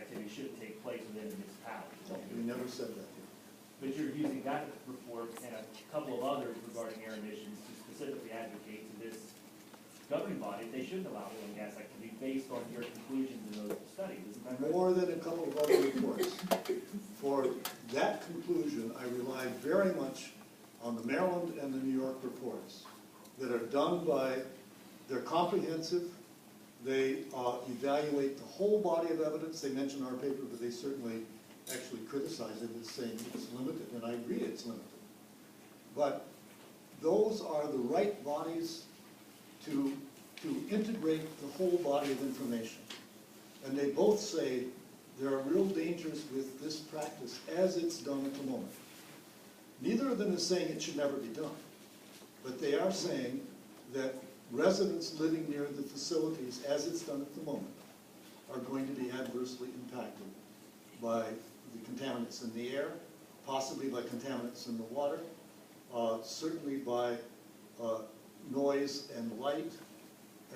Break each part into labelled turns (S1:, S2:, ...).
S1: activity shouldn't take place within the municipality.
S2: We never said that.
S1: But you're using that report and a couple of others regarding air emissions to specifically advocate to this governing body that they shouldn't allow oil and gas activity based on your conclusions in those studies. Isn't that right?
S2: More than a couple of other reports. For that conclusion, I rely very much on the Maryland and the New York reports that are done by, they're comprehensive, they evaluate the whole body of evidence. They mention our paper, but they certainly actually criticize it as saying it's limited, and I agree it's limited. But those are the right bodies to integrate the whole body of information. And they both say there are real dangers with this practice as it's done at the moment. Neither of them is saying it should never be done, but they are saying that residents living near the facilities as it's done at the moment are going to be adversely impacted by the contaminants in the air, possibly by contaminants in the water, certainly by noise and light,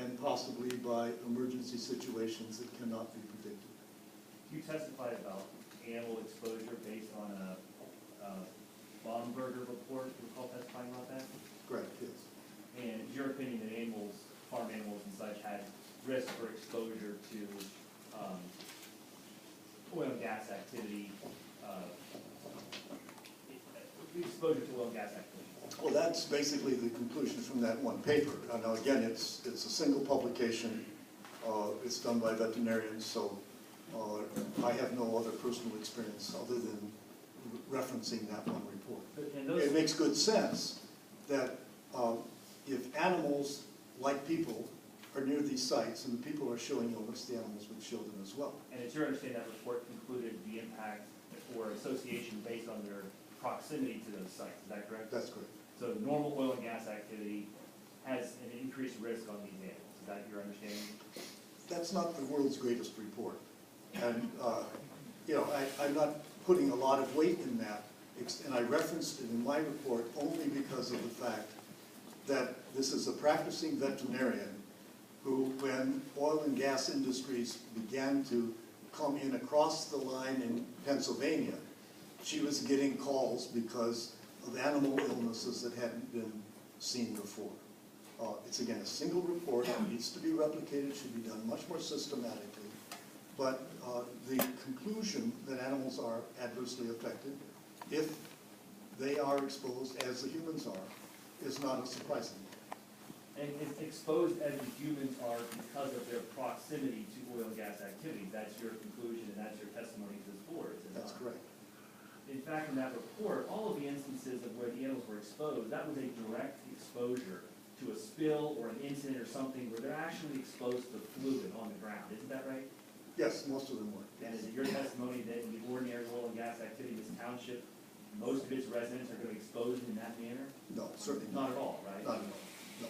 S2: and possibly by emergency situations that cannot be predicted.
S1: You testified about animal exposure based on a Baumberger report. Do you recall testifying about that?
S2: Correct, yes.
S1: And it's your opinion that animals, farm animals and such, had risk for exposure to oil and gas activity, exposure to oil and gas activity?
S2: Well, that's basically the conclusion from that one paper. Now, again, it's a single publication. It's done by veterinarians, so I have no other personal experience other than referencing that one report. It makes good sense that if animals, like people, are near these sites and the people are showing illness, the animals would show them as well.
S1: And it's your understanding that report concluded the impact or association based on their proximity to those sites. Is that correct?
S2: That's correct.
S1: So normal oil and gas activity has an increased risk on these animals. Is that your understanding?
S2: That's not the world's greatest report. And, you know, I'm not putting a lot of weight in that. And I referenced it in my report only because of the fact that this is a practicing veterinarian who, when oil and gas industries began to come in across the line in Pennsylvania, she was getting calls because of animal illnesses that hadn't been seen before. It's, again, a single report. It needs to be replicated, should be done much more systematically. But the conclusion that animals are adversely affected, if they are exposed as the humans are, is not a surprising one.
S1: And it's exposed as the humans are because of their proximity to oil and gas activity. That's your conclusion and that's your testimony to this board.
S2: That's correct.
S1: In fact, in that report, all of the instances of where the animals were exposed, that was a direct exposure to a spill or an incident or something where they're actually exposed to fluid on the ground. Isn't that right?
S2: Yes, most of them were.
S1: And is it your testimony that in the ordinary oil and gas activity in this township, most of its residents are going to be exposed in that manner?
S2: No, certainly
S1: not at all, right?
S2: Not at all, no.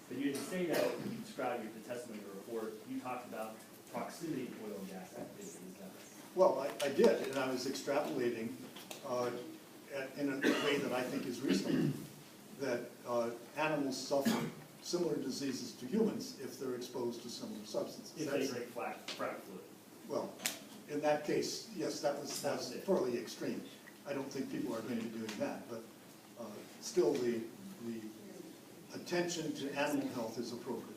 S1: But you didn't say that when you described the testimony of the report. You talked about proximity to oil and gas activity. Is that right?
S2: Well, I did, and I was extrapolating in a way that I think is reasonable, that animals suffer similar diseases to humans if they're exposed to similar substances.
S1: If they drink frac fluid.
S2: Well, in that case, yes, that's fairly extreme. I don't think people are going to be doing that, but still the attention to animal health is appropriate.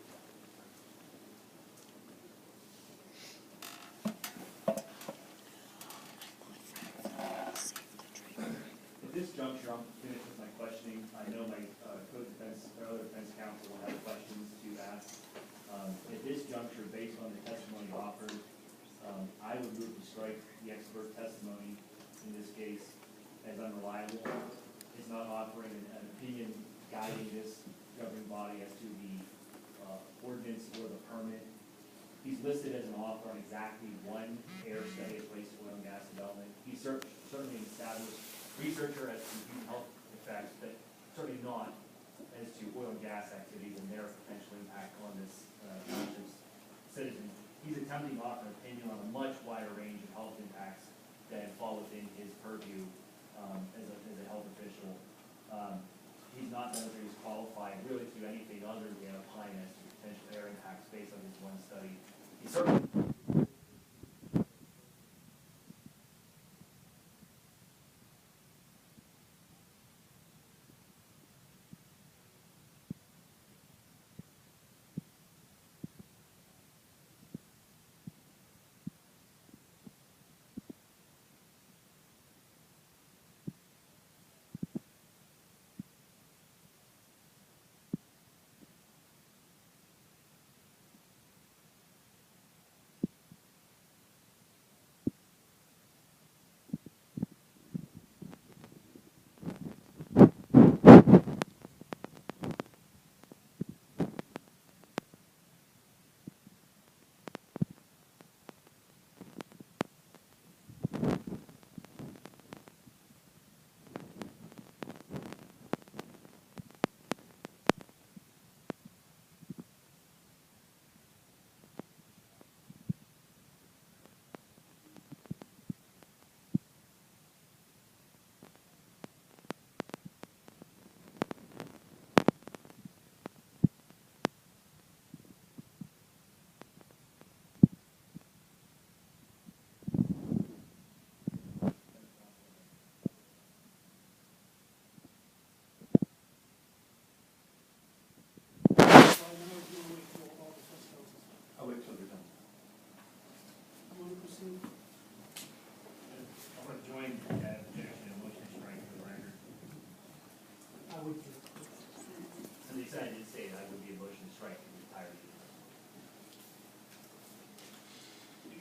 S1: At this juncture, I'm finished with my questioning. I know my co-defense or other defense counsel will have questions to ask. At this juncture, based on the testimony offered, I would move to strike the expert testimony in this case as unreliable. It's not offering an opinion guiding this governing body as to the ordinance or the permit. He's listed as an author on exactly one air study of waste oil and gas development. He's certainly an established researcher as to human health effects, but certainly not as to oil and gas activities and their potential impact on this township's citizens. He's attempting to offer an opinion on a much wider range of health impacts than fall within his purview as a health official. He's not known that he's qualified really to do anything other than applying as to potential air impacts based on this one study. He certainly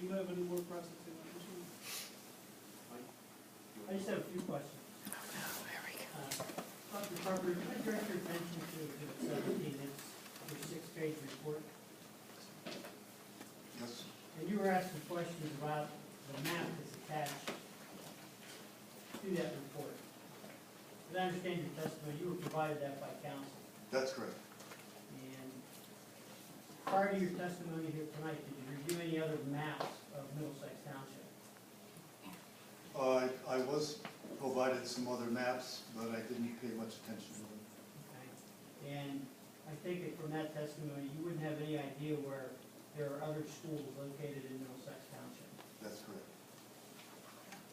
S3: Do you have any more processing on this one?
S4: I just have a few questions. Dr. Carpenter, can I direct your attention to Exhibit 17, it's your 6-page report?
S2: Yes.
S4: And you were asking questions about the map that's attached to that report. As I understand your testimony, you were provided that by counsel.
S2: That's correct.
S4: And prior to your testimony here tonight, did you review any other maps of Middlesex Township?
S2: I was provided some other maps, but I didn't pay much attention to them.
S4: Okay. And I take it from that testimony, you wouldn't have any idea where there are other schools located in Middlesex Township.
S2: That's correct.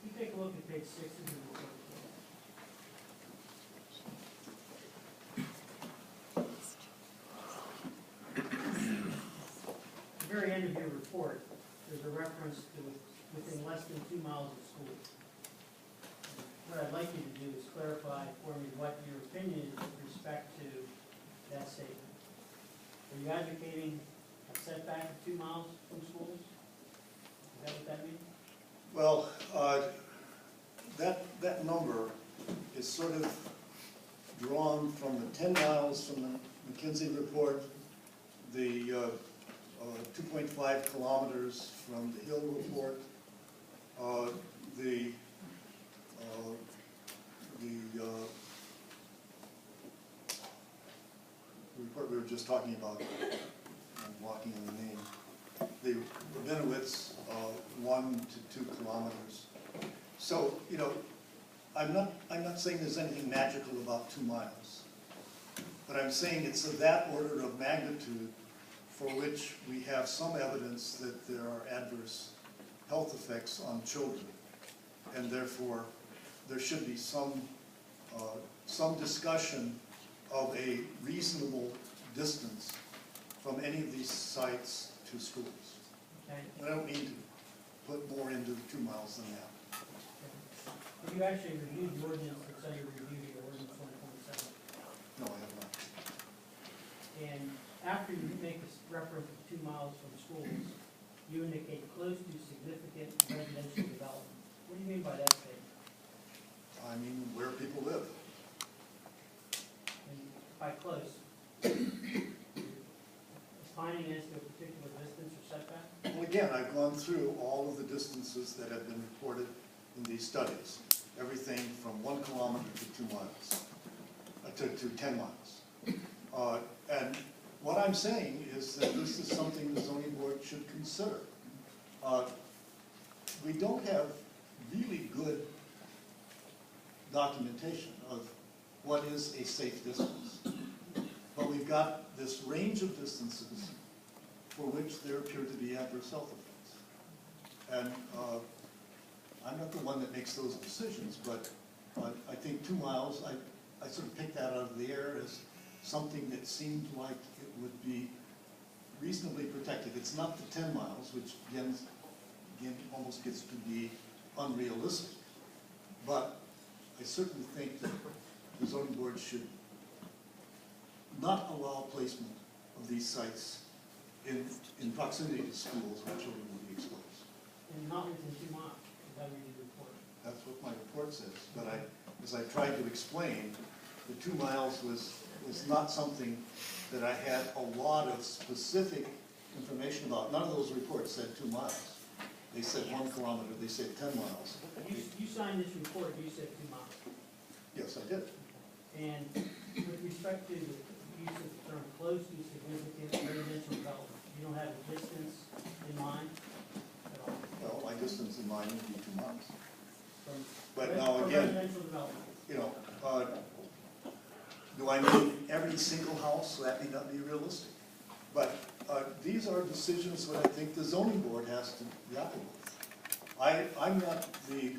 S4: You take a look at page 6 of your report, please. At the very end of your report, there's a reference to within less than 2 miles of schools. What I'd like you to do is clarify for me what your opinion is with respect to that statement. Are you advocating a setback of 2 miles from schools? Is that what that means?
S2: Well, that number is sort of drawn from the 10 miles from the McKinsey report, the 2.5 kilometers from the Hill report, the report we were just talking about, I'm walking on the name, the Rabinowitz, 1 to 2 kilometers. So, you know, I'm not saying there's anything magical about 2 miles, but I'm saying it's of that order of magnitude for which we have some evidence that there are adverse health effects on children, and therefore there should be some discussion of a reasonable distance from any of these sites to schools.
S4: Okay.
S2: I don't mean to put more into the 2 miles than that.
S4: Have you actually reviewed the ordinance that's under review here, ordinance 127?
S2: No, I have not.
S4: And after you make this reference to 2 miles from schools, you indicate close to significant residential development. What do you mean by that statement?
S2: I mean where people live.
S4: And by close, defining as to a particular distance or setback?
S2: Well, again, I've gone through all of the distances that have been reported in these studies. Everything from 1 kilometer to 2 miles, to 10 miles. And what I'm saying is that this is something the zoning board should consider. We don't have really good documentation of what is a safe distance. But we've got this range of distances for which there appear to be adverse health effects. And I'm not the one that makes those decisions, but I think 2 miles, I sort of picked that out of the air as something that seemed like it would be reasonably protected. It's not the 10 miles, which again almost gets to be unrealistic. But I certainly think that the zoning board should not allow placement of these sites in proximity to schools where children will be exposed.
S4: And not within 2 miles, is that what you report?
S2: That's what my report says. But as I tried to explain, the 2 miles was not something that I had a lot of specific information about. None of those reports said 2 miles. They said 1 kilometer, they said 10 miles.
S4: You signed this report, you said 2 miles.
S2: Yes, I did.
S4: And with respect to the use of the term close to significant residential development, you don't have a distance in mind at all?
S2: Well, my distance in mind would be 2 miles.
S4: From
S2: But now again,
S4: residential development.
S2: you know, do I mean every single house? That may not be realistic. But these are decisions that I think the zoning board has to grapple with. I'm not the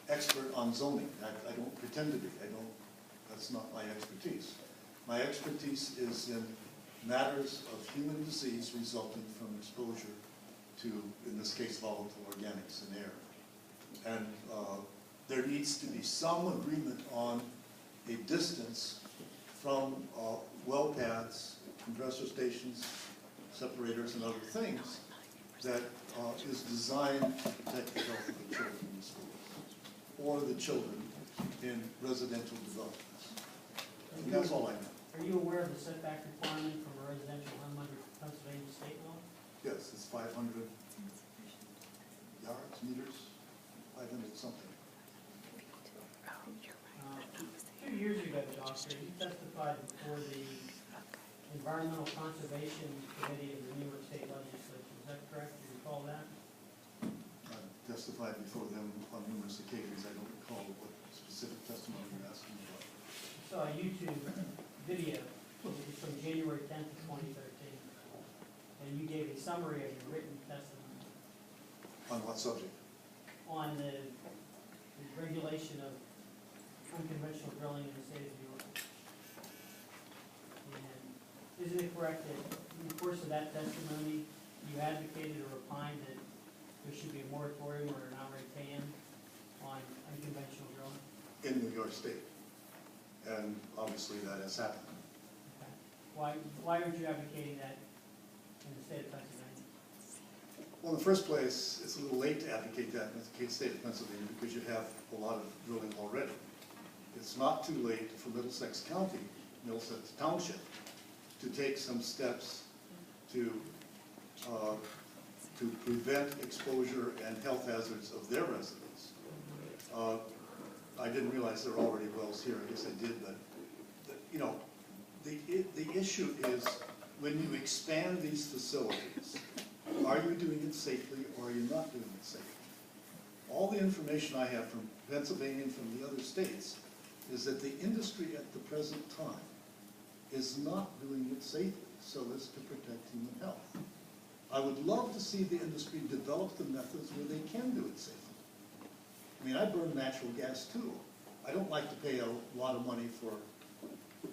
S2: expert on zoning. I don't pretend to be. That's not my expertise. My expertise is in matters of human disease resulting from exposure to, in this case, volatile organics in air. And there needs to be some agreement on a distance from well pads, compressor stations, separators, and other things that is designed to protect the health of the children in the schools, or the children in residential developments. And that's all I know.
S4: Are you aware of the setback requirement from a residential home under Pennsylvania state law?
S2: Yes, it's 500 yards, meters, 500 something.
S4: 2 years ago, Doctor, you testified before the Environmental Conservation Committee of the New York State Legislature. Is that correct? Do you recall that?
S2: I've testified before them on numerous occasions. I don't recall what specific testimony you're asking about.
S4: I saw a YouTube video from January 10th of 2013, and you gave a summary of your written testimony
S2: On what subject?
S4: on the regulation of unconventional drilling in the state of New York. And isn't it correct that in the course of that testimony, you advocated or opined that there should be a moratorium or an outright ban on unconventional drilling?
S2: In New York State. And obviously that has happened.
S4: Okay. Why aren't you advocating that in the state of Pennsylvania?
S2: Well, in the first place, it's a little late to advocate that in the state of Pennsylvania because you have a lot of drilling already. It's not too late for Middlesex County, Middlesex Township, to take some steps to prevent exposure and health hazards of their residents. I didn't realize there were already wells here. I guess I did, but you know, the issue is when you expand these facilities, are you doing it safely or are you not doing it safely? All the information I have from Pennsylvania and from the other states is that the industry at the present time is not doing it safely so as to protect human health. I would love to see the industry develop the methods where they can do it safely. I mean, I burn natural gas too. I don't like to pay a lot of money for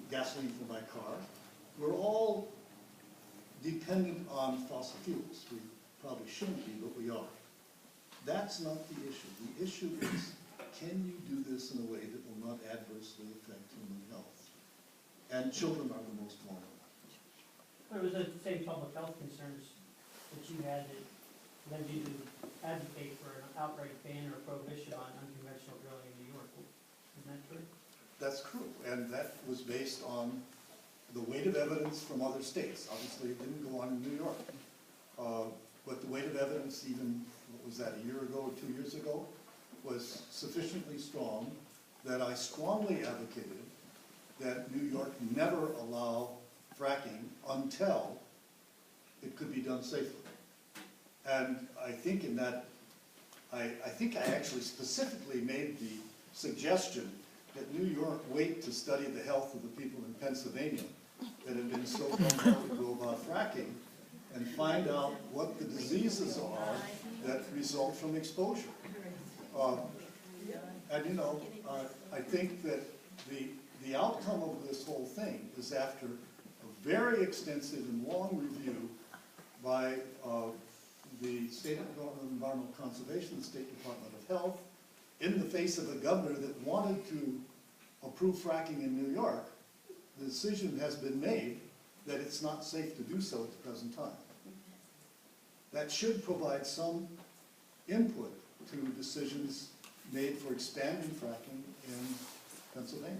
S2: gasoline for my car. We're all dependent on fossil fuels. We probably shouldn't be, but we are. That's not the issue. The issue is, can you do this in a way that will not adversely affect human health? And children are the most vulnerable.
S4: It was the same public health concerns that you had that led you to advocate for an outright ban or prohibition on unconventional drilling in New York. Isn't that true?
S2: That's true, and that was based on the weight of evidence from other states. Obviously, it didn't go on in New York. But the weight of evidence, even, what was that, a year ago or 2 years ago, was sufficiently strong that I strongly advocated that New York never allow fracking until it could be done safely. And I think in that, I think I actually specifically made the suggestion that New York wait to study the health of the people in Pennsylvania that have been so compelled to go about fracking and find out what the diseases are that result from exposure. And you know, I think that the outcome of this whole thing is after a very extensive and long review by the State Department of Environmental Conservation, the State Department of Health, in the face of a governor that wanted to approve fracking in New York, the decision has been made that it's not safe to do so at the present time. That should provide some input to decisions made for expanding fracking in Pennsylvania.